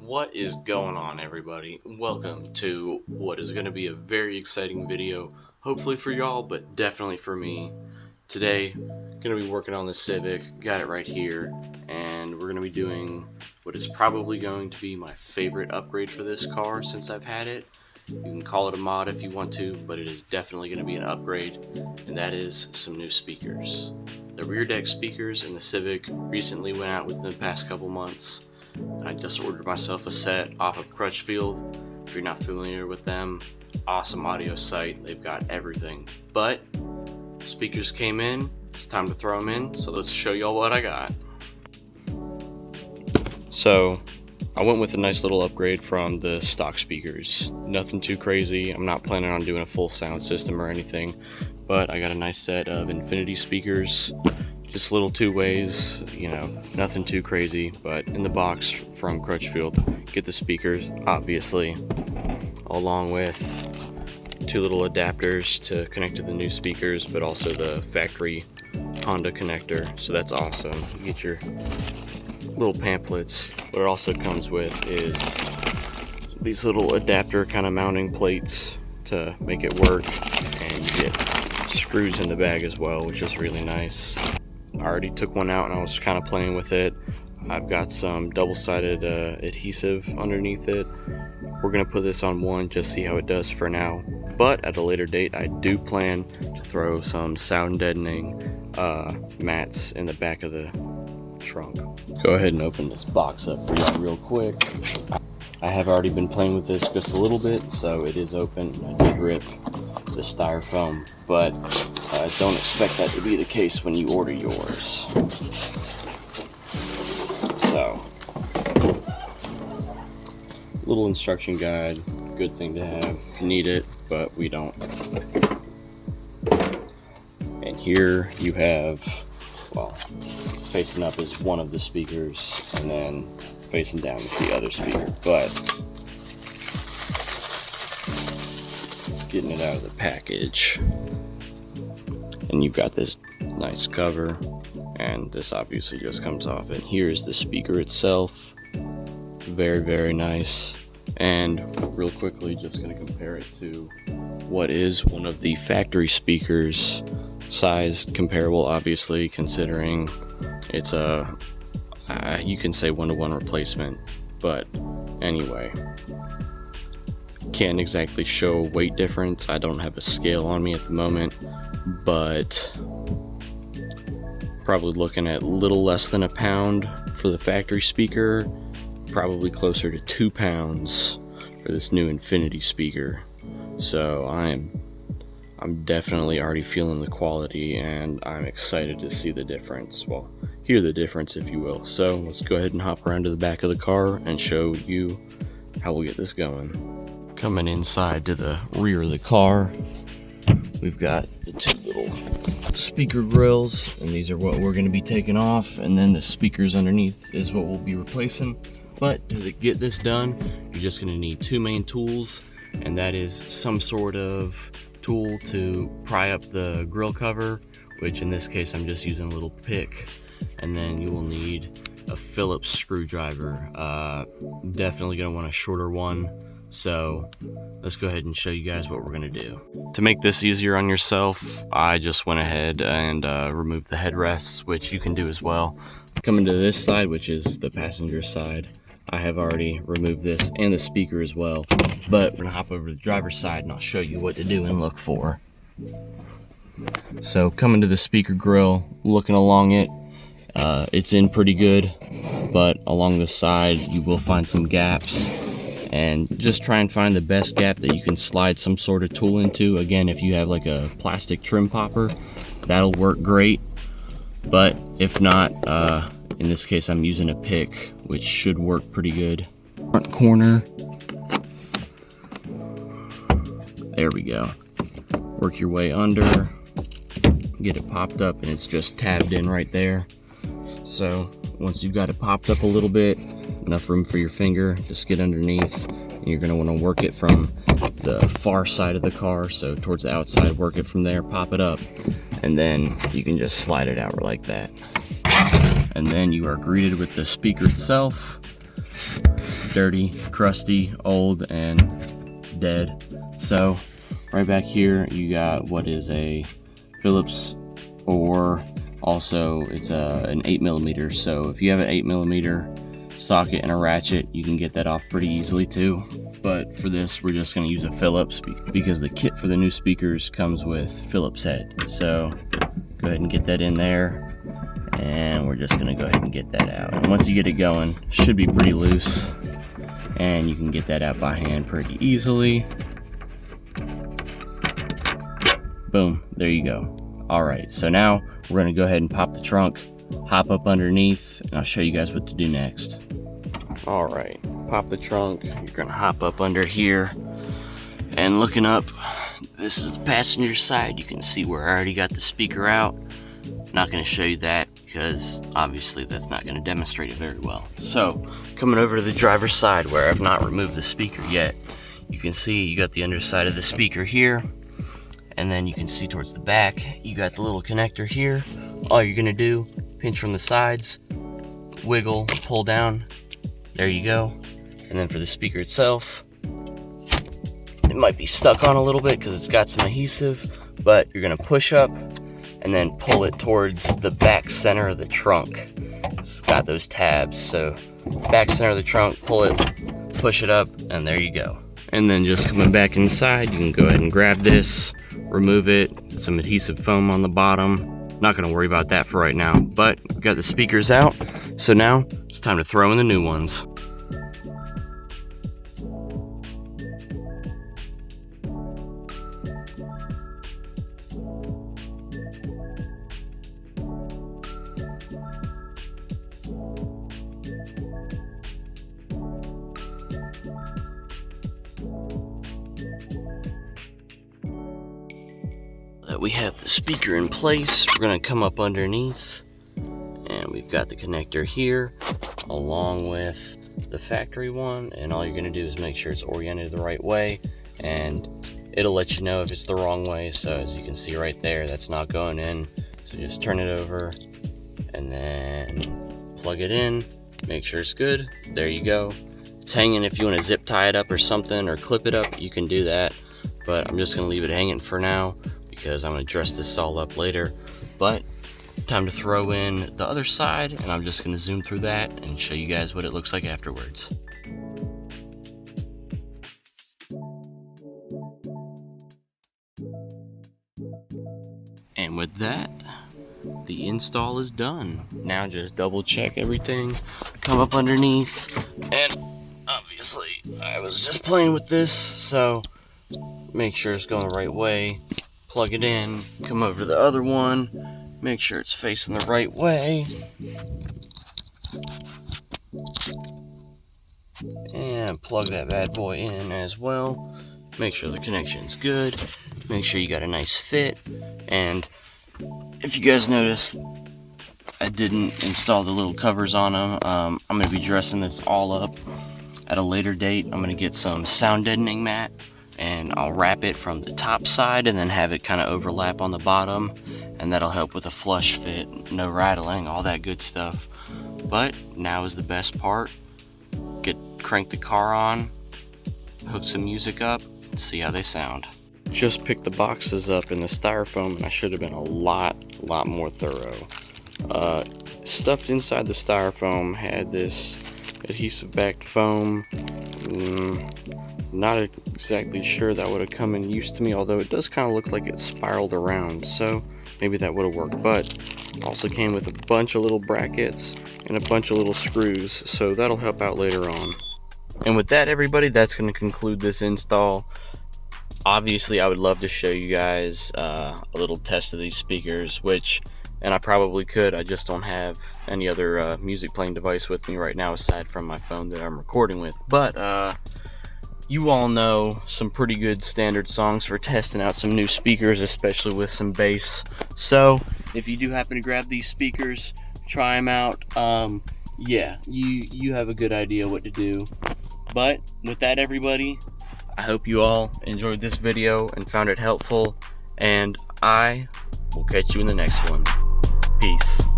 What is going on, everybody? Welcome to what is going to be a very exciting video, hopefully for y'all, but definitely for me. Today, going to be working on the Civic, got it right here, and we're going to be doing what is probably going to be my favorite upgrade for this car since I've had it. You can call it a mod if you want to, but it is definitely going to be an upgrade, and that is some new speakers. The rear deck speakers in the Civic recently went out within the past couple months. I just ordered myself a set off of Crutchfield. If you're not familiar with them, awesome audio site, they've got everything. But speakers came in, it's time to throw them in, so let's show y'all what I got. So I went with a nice little upgrade from the stock speakers. Nothing too crazy, I'm not planning on doing a full sound system or anything, but I got a nice set of infinity speakers. Just little two ways, nothing too crazy, but in the box from Crutchfield, get the speakers, obviously, along with two little adapters to connect to the new speakers, but also the factory Honda connector, so that's awesome. You get your little pamphlets. What it also comes with is these little adapter kind of mounting plates to make it work, and you get screws in the bag as well, which is really nice. I already took one out and I was kind of playing with it. I've got some double-sided adhesive underneath it. We're going to put this on one, just see how it does for now. But at a later date, I do plan to throw some sound deadening mats in the back of the trunk. Go ahead and open this box up for y'all real quick. I have already been playing with this just a little bit, so it is open. I did rip the styrofoam, but don't expect that to be the case when you order yours. So, little instruction guide, good thing to have. You need it, but we don't. And here you have, well, facing up is one of the speakers, and then facing down is the other speaker, but getting it out of the package, and you've got this nice cover, and this obviously just comes off, and here's the speaker itself. Very nice. And real quickly, just going to compare it to what is one of the factory speakers, size comparable obviously, considering it's a you can say one-to-one replacement, but anyway, can't exactly show a weight difference. I don't have a scale on me at the moment, but probably looking at a little less than a pound for the factory speaker, probably closer to 2 pounds for this new infinity speaker. So I'm definitely already feeling the quality, and I'm excited to see the difference. Well, hear the difference, if you will. So let's go ahead and hop around to the back of the car and show you how we'll get this going. Coming inside to the rear of the car, we've got the two little speaker grills, and these are what we're going to be taking off, and then the speakers underneath is what we'll be replacing. But to get this done, you're just going to need two main tools, and that is some sort of tool to pry up the grill cover, which in this case I'm just using a little pick, and then you will need a Phillips screwdriver. Definitely going to want a shorter one. So let's go ahead and show you guys what we're going to do. To make this easier on yourself, I just went ahead and removed the headrests, which you can do as well. Coming to this side, which is the passenger side, I have already removed this and the speaker as well, but we're gonna hop over to the driver's side and I'll show you what to do and look for. So coming to the speaker grill, looking along it, it's in pretty good, but along the side you will find some gaps, and just try and find the best gap that you can slide some sort of tool into. Again, if you have like a plastic trim popper, that'll work great, but if not, in this case I'm using a pick, which should work pretty good. Front corner, there we go. Work your way under, get it popped up, and it's just tabbed in right there. So once you've got it popped up a little bit, enough room for your finger, just get underneath, and you're going to want to work it from the far side of the car, so towards the outside, work it from there, pop it up, and then you can just slide it out like that. And then you are greeted with the speaker itself. dirty, crusty, old, and dead. So right back here you got what is a Phillips, or also it's an 8mm. So if you have an 8mm socket and a ratchet, you can get that off pretty easily too. But for this, we're just going to use a Phillips because the kit for the new speakers comes with Phillips head. So go ahead and get that in there, and we're just going to go ahead and get that out. And once you get it going, it should be pretty loose, and you can get that out by hand pretty easily. Boom, there you go. All right, so now we're going to go ahead and pop the trunk, hop up underneath, and I'll show you guys what to do next. All right, pop the trunk. You're gonna hop up under here, and looking up, this is the passenger side. You can see where I already got the speaker out. Not gonna show you that because obviously that's not gonna demonstrate it very well. So coming over to the driver's side where I've not removed the speaker yet, you can see you got the underside of the speaker here, and then you can see towards the back you got the little connector here. All you're gonna do, pinch from the sides, wiggle, pull down. There you go. And then for the speaker itself, it might be stuck on a little bit because it's got some adhesive, but you're gonna push up and then pull it towards the back center of the trunk. It's got those tabs, so back center of the trunk, pull it, push it up, and there you go. And then just coming back inside, you can go ahead and grab this, remove it, some adhesive foam on the bottom. Not gonna worry about that for right now, but we've got the speakers out, so now it's time to throw in the new ones. That we have the speaker in place, we're gonna come up underneath, and we've got the connector here along with the factory one, and all you're gonna do is make sure it's oriented the right way, and it'll let you know if it's the wrong way. So as you can see right there, that's not going in, so just turn it over and then plug it in, make sure it's good. There you go. It's hanging. If you want to zip tie it up or something or clip it up, you can do that, but I'm just gonna leave it hanging for now because I'm going to dress this all up later. But time to throw in the other side, and I'm just going to zoom through that and show you guys what it looks like afterwards. And with that, the install is done. Now just double check everything, come up underneath, and obviously I was just playing with this, so make sure it's going the right way. Plug it in, come over to the other one, make sure it's facing the right way, and plug that bad boy in as well. Make sure the connection's good, make sure you got a nice fit. And if you guys notice, I didn't install the little covers on them. I'm going to be dressing this all up at a later date. I'm going to get some sound deadening mat, and I'll wrap it from the top side and then have it kind of overlap on the bottom, and that'll help with a flush fit, no rattling, all that good stuff. But now is the best part. Crank the car on, hook some music up, and see how they sound. Just picked the boxes up in the styrofoam, and I should have been a lot more thorough. Stuffed inside the styrofoam had this adhesive backed foam. Not exactly sure that would have come in use to me, although it does kind of look like it spiraled around, so maybe that would have worked. But also came with a bunch of little brackets and a bunch of little screws, so that'll help out later on. And with that, everybody, that's going to conclude this install. Obviously, I would love to show you guys a little test of these speakers, and I probably could. I just don't have any other music playing device with me right now aside from my phone that I'm recording with. But you all know some pretty good standard songs for testing out some new speakers, especially with some bass. So if you do happen to grab these speakers, try them out. Yeah, you have a good idea what to do. But with that, everybody, I hope you all enjoyed this video and found it helpful, and I will catch you in the next one. Peace.